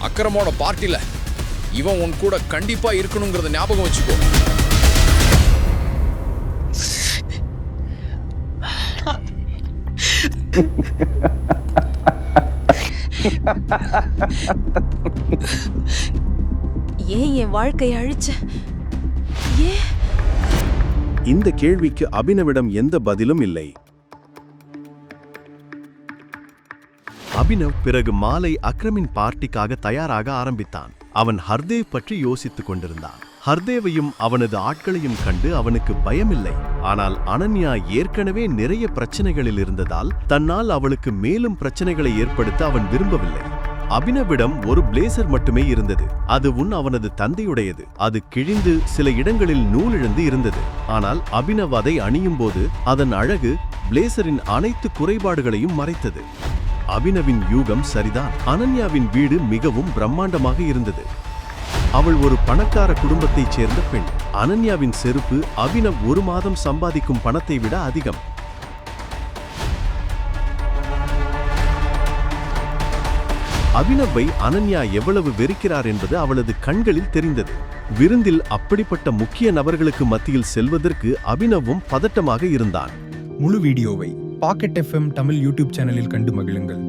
அக்ரமோட பார்ட்டில இவன் உன் கூட கண்டிப்பா இருக்கணுங்கிறத ஞாபகம் வச்சுக்கோ. ஏன் என் வாழ்க்கையை அழிச்ச? ஏன்? இந்த கேள்விக்கு அபினவிடம் எந்த பதிலும் இல்லை. அபினவ் பிறகு மாலை அக்ரமின் பார்ட்டிக்காக தயாராக ஆரம்பித்தான். அவன் ஹர்தேவ் பற்றி யோசித்துக் கொண்டிருந்தான். ஹர்தேவையும் அவனது ஆட்களையும் கண்டு அவனுக்கு பயமில்லை. ஆனால் அனன்யா ஏற்கனவே நிறைய பிரச்சனைகளில் இருந்ததால் தன்னால் அவளுக்கு மேலும் பிரச்சனைகளை ஏற்படுத்த அவன் விரும்பவில்லை. அபினவிடம் ஒரு பிளேசர் மட்டுமே இருந்தது. அதுவும் அவனது தந்தையுடையது. அது கிழிந்து சில இடங்களில் நூலிழந்து இருந்தது. ஆனால் அபினவ் அதை அணியும் போது அதன் அழகு பிளேசரின் அனைத்து குறைபாடுகளையும் மறைத்தது. அபினவின் யூகம் சரிதான். அனன்யாவின் வீடு மிகவும் பிரம்மாண்டமாக இருந்தது. அவள் ஒரு பணக்கார குடும்பத்தைச் சேர்ந்த பெண். அனன்யாவின் செருப்பு அபினவ் ஒரு மாதம் சம்பாதிக்கும் பணத்தை விட அதிகம். அபினவை அனன்யா எவ்வளவு வெறுக்கிறார் என்பது அவளது கண்களில் தெரிந்தது. விருந்தில் அப்படிப்பட்ட முக்கிய நபர்களுக்கு மத்தியில் செல்வதற்கு அபினவும் பதட்டமாக இருந்தான். முழு வீடியோவை பாக்கெட் FM தமிழ் யூடியூப் சேனலில் கண்டு மகிழுங்கள்.